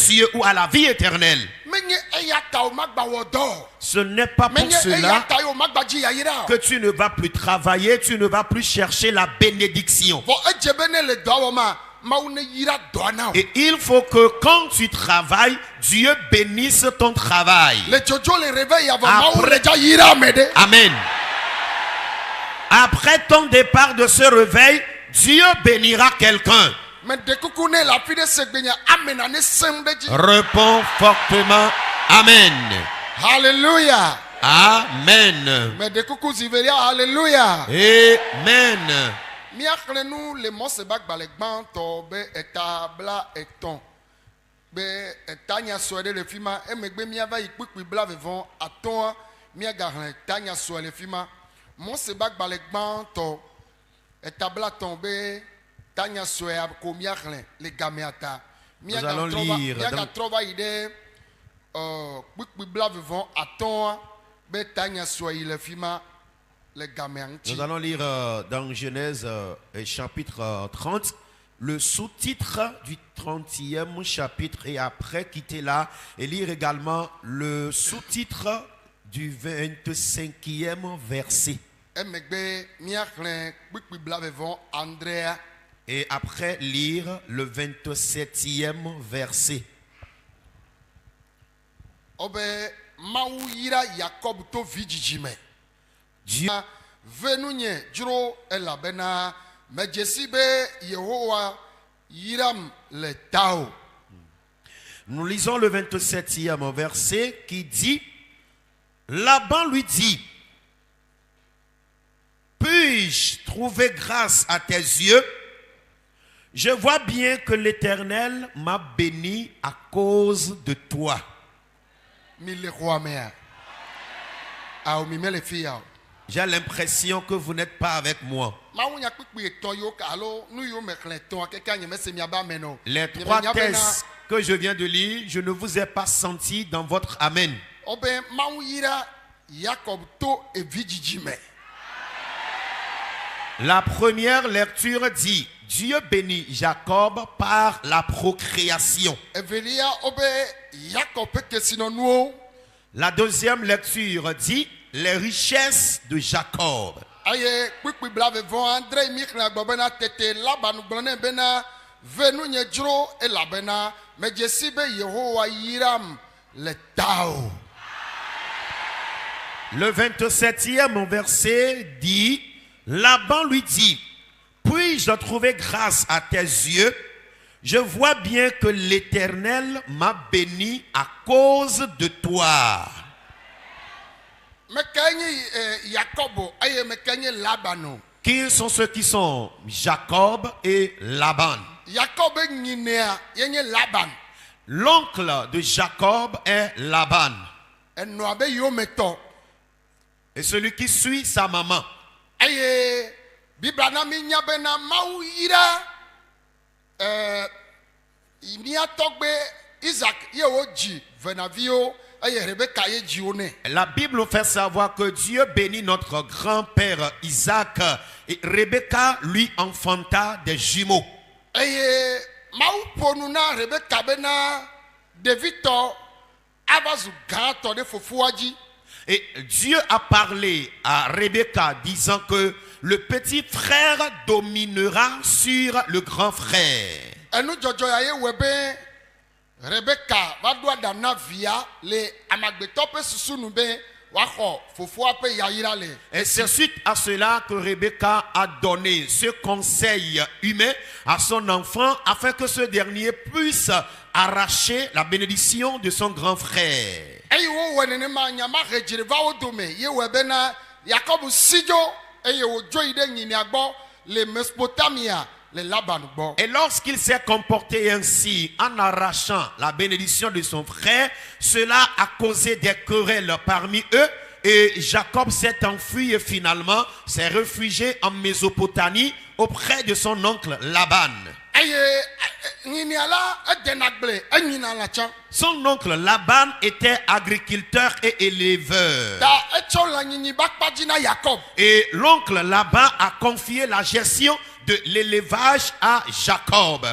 cieux ou à la vie éternelle. Ce n'est pas pour cela que tu ne vas plus travailler, tu ne vas plus chercher la bénédiction. Et il faut que quand tu travailles, Dieu bénisse ton travail. Amen. Après ton départ de ce réveil, Dieu bénira quelqu'un. Réponds fortement. Amen. Alléluia. Amen. Alléluia. Amen. Nous les mots se battent par les bancs, tobe etabla eton. Be etanya soede le fima e megbe miava ikpikpi bla vivant aton mia garan etanya soede le fima. Mon se battent par les bancs, to etabla tombe tanya soede komia les gameata. Nous allons lire. Mia trova ide ikpikpi bla vivant aton be tanya soede le fima. Nous allons lire dans Genèse chapitre 30, le sous-titre du 30e chapitre et après quitter là et lire également le sous-titre du 25e verset. Et après lire le 27e verset. Dieu venunye juro elabena mejesibe Yehowa yiram le tao. Nous lisons le 27e verset qui dit: Laban lui dit: Puis-je trouver grâce à tes yeux? Je vois bien que l'Éternel m'a béni à cause de toi. J'ai l'impression que vous n'êtes pas avec moi. Les trois textes que je viens de lire, je ne vous ai pas senti dans votre amen. La première lecture dit: Dieu bénit Jacob par la procréation. La deuxième lecture dit: les richesses de Jacob. Le 27e verset dit: Laban lui dit: Puis-je trouver grâce à tes yeux? Je vois bien que l'Éternel m'a béni à cause de toi. Qui sont ceux qui sont Jacob et Laban? L'oncle de Jacob est Laban. Et celui qui suit sa maman. La Bible fait savoir que Dieu bénit notre grand-père Isaac et Rebecca lui enfanta des jumeaux. Et Dieu a parlé à Rebecca disant que le petit frère dominera sur le grand frère. Rebecca va doit dana via les amagbeto susunube wako fofo pe yairale. Et c'est suite à cela que Rebecca a donné ce conseil humain à son enfant afin que ce dernier puisse arracher la bénédiction de son grand frère. Et lorsqu'il s'est comporté ainsi en arrachant la bénédiction de son frère, cela a causé des querelles parmi eux et Jacob s'est enfui et finalement s'est réfugié en Mésopotamie auprès de son oncle Laban. Son oncle Laban était agriculteur et éleveur. Et l'oncle Laban a confié la gestion de l'élevage à Jacob.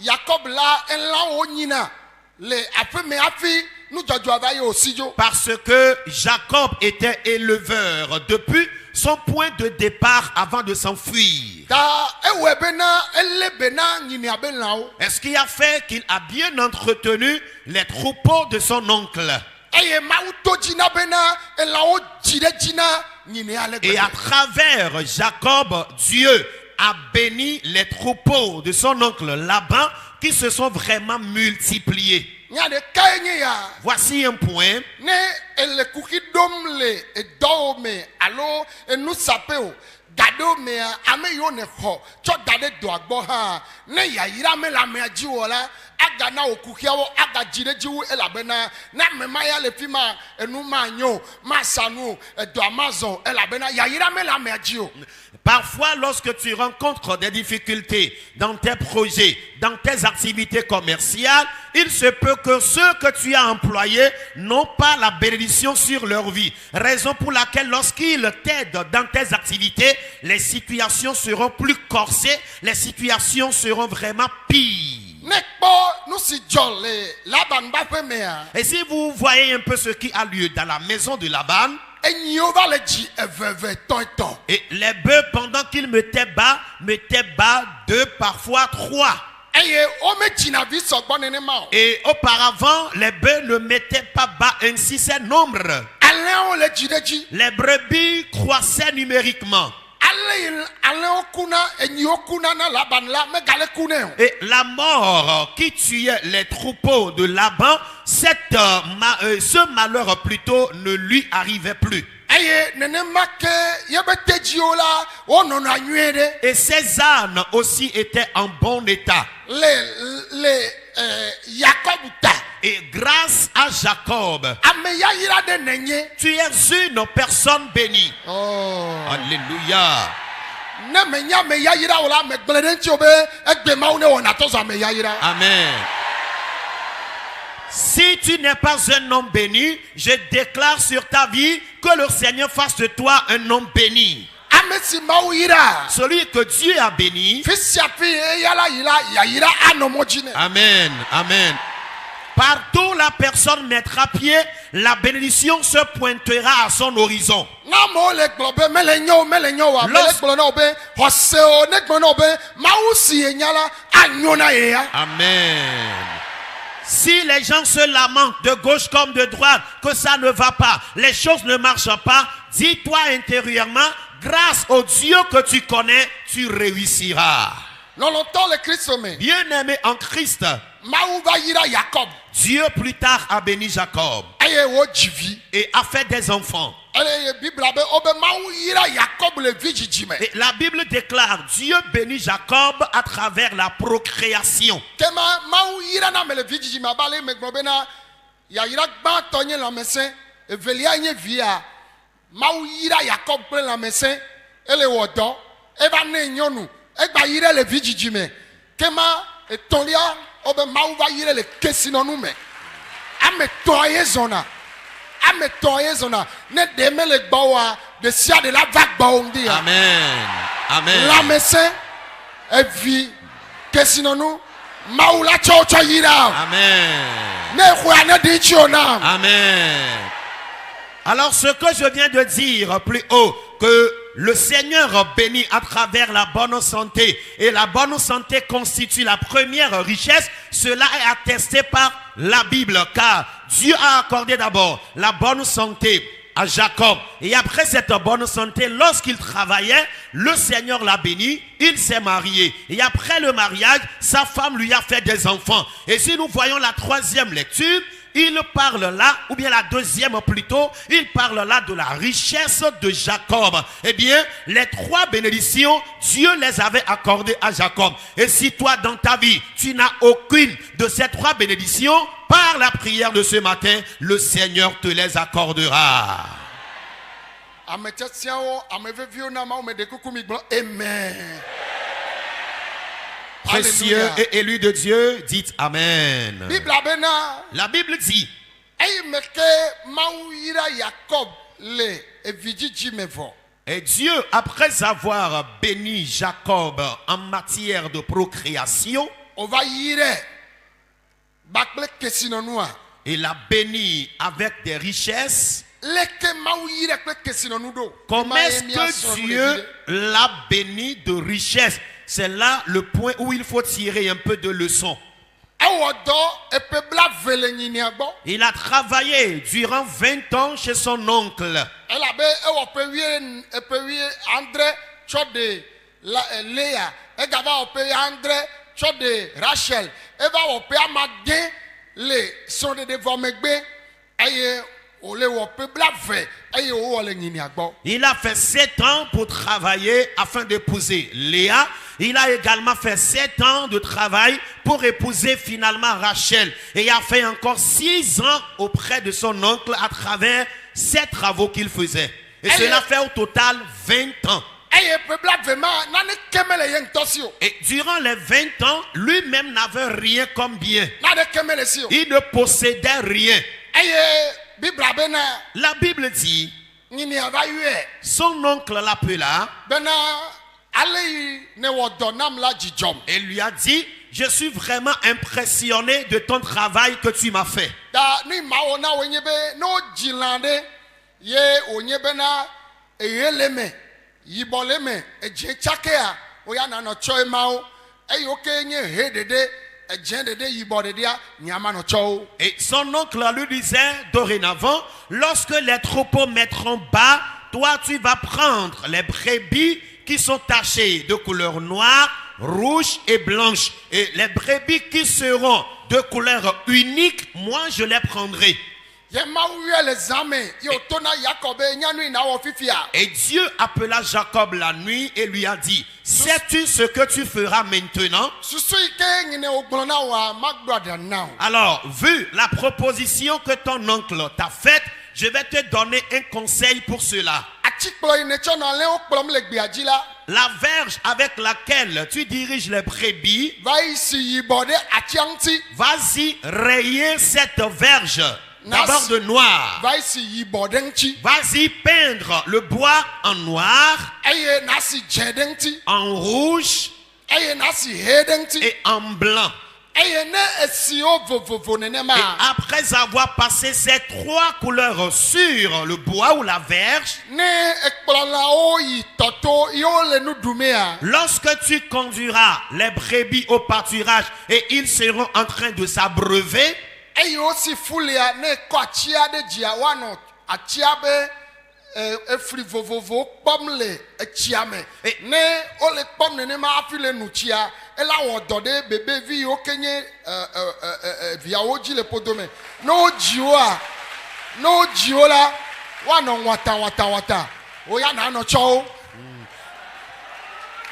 Jacob là elã wo nyina le afi me afi nu dzɔdzɔ va ye osi dzo. Parce que Jacob était éleveur depuis son point de départ avant de s'enfuir. Ta ewe bena ele bena nyinia be lãwo. Est-ce qui a fait qu'il a bien entretenu les troupeaux de son oncle? Eye mawu to dzina bena elãwo dzi ɖe dzina nyinia le Et à travers Jacob, Dieu a béni les troupeaux de son oncle Laban qui se sont vraiment multipliés. Nya ɖeka ye nye ya. Voici un point. Ne ele kuki dom le edɔwo me alo enu sape o gaɖewo mea ame yiwo ne xɔ tsɔ da ɖe doa gbɔ hã ne yayira me le amea dzi wɔ la aga na wò kukiawo aga dzi ɖe dzi wu elabena ne ame ma ya le fi ma enu ma nyo ma sa nu o edoa ma zɔ elabena yayira me le amea dzi o. Parfois, lorsque tu rencontres des difficultés dans tes projets, dans tes activités commerciales, il se peut que ceux que tu as employés n'ont pas la bénédiction sur leur vie. Raison pour laquelle lorsqu'ils t'aident dans tes activités, les situations seront plus corsées, les situations seront vraiment pires. Et si vous voyez un peu ce qui a lieu dans la maison de Laban, et les bœufs, pendant qu'ils mettaient bas 2, parfois 3. Et auparavant, les bœufs ne mettaient pas bas ainsi ces nombres. Les brebis croissaient numériquement. Et la mort qui tuait les troupeaux de Laban, ce malheur plutôt ne lui arrivait plus. Et ses ânes aussi étaient en bon état. Et grâce à Jacob, tu es une personne bénie. Oh. Alléluia. Amen. Si tu n'es pas un homme béni, je déclare sur ta vie que le Seigneur fasse de toi un homme béni. Celui que Dieu a béni. Amen. Amen. Partout la personne mettra pied, la bénédiction se pointera à son horizon. Amen. Si les gens se lamentent de gauche comme de droite, que ça ne va pas, les choses ne marchent pas, dis-toi intérieurement, grâce au Dieu que tu connais, tu réussiras. Bien-aimé en Christ, Dieu plus tard a béni Jacob et a fait des enfants. Et la Bible déclare Dieu bénit Jacob à travers la procréation. Amen. Amen. Amen. Amen. Alors ce que je viens de dire plus haut, que le Seigneur bénit à travers la bonne santé, et la bonne santé constitue la première richesse, cela est attesté par la Bible, car Dieu a accordé d'abord la bonne santé à Jacob, et après cette bonne santé, lorsqu'il travaillait, le Seigneur l'a béni, il s'est marié, et après le mariage, sa femme lui a fait des enfants. Et si nous voyons la troisième lecture, il parle là, ou bien la deuxième plutôt, il parle là de la richesse de Jacob. Eh bien, les 3 bénédictions, Dieu les avait accordées à Jacob. Et si toi, dans ta vie, tu n'as aucune de ces 3 bénédictions, par la prière de ce matin, le Seigneur te les accordera. Amen. Précieux et élu de Dieu, dites Amen. La Bible dit, et Dieu, après avoir béni Jacob en matière de procréation, on va y aller. Bakle kesinonua. Il a béni avec des richesses. Comment est-ce que Dieu l'a béni de richesses? C'est là le point où il faut tirer un peu de leçons. Il a travaillé durant 20 ans chez son oncle. Il a fait 7 ans pour travailler afin d'épouser Léa. Il a également fait 7 ans de travail pour épouser finalement Rachel. Et il a fait encore 6 ans auprès de son oncle à travers ces travaux qu'il faisait. Et cela fait au total 20 ans. Et durant les 20 ans, lui-même n'avait rien comme bien. Il ne possédait rien. La Bible dit, son oncle l'appela et lui a dit, je suis vraiment impressionné de ton travail que tu m'as fait. Et son oncle lui disait dorénavant, lorsque les troupeaux mettront bas, toi tu vas prendre les brebis qui sont tachées de couleur noire, rouge et blanche. Et les brebis qui seront de couleur unique, moi je les prendrai. Et Dieu appela Jacob la nuit et lui a dit, sais-tu ce que tu feras maintenant? Alors, vu la proposition que ton oncle t'a faite, je vais te donner un conseil pour cela. La verge avec laquelle tu diriges les brebis, vas-y rayer cette verge. D'abord de noir. Vas-y peindre le bois en noir, en rouge et en blanc. Et après avoir passé ces 3 couleurs sur le bois ou la verge, lorsque tu conduiras les brebis au pâturage et ils seront en train de s'abreuver, et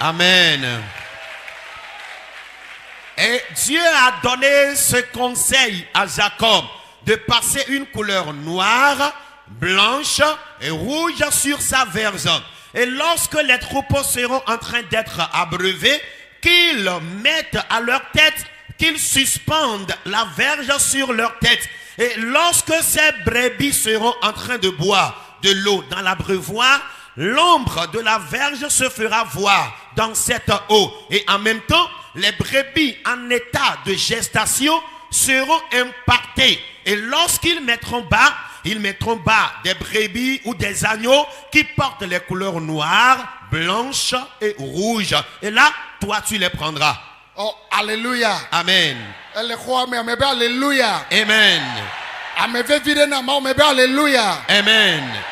Amen. Et Dieu a donné ce conseil à Jacob de passer une couleur noire, blanche et rouge sur sa verge. Et lorsque les troupeaux seront en train d'être abreuvés, qu'ils mettent à leur tête, qu'ils suspendent la verge sur leur tête. Et lorsque ces brebis seront en train de boire de l'eau dans l'abreuvoir, l'ombre de la verge se fera voir dans cette eau. Et en même temps, les brebis en état de gestation seront impactés. Et lorsqu'ils mettront bas des brebis ou des agneaux qui portent les couleurs noires, blanches et rouges. Et là, toi, tu les prendras. Oh, alléluia. Amen. Alléluia. Amen. Alléluia. Amen.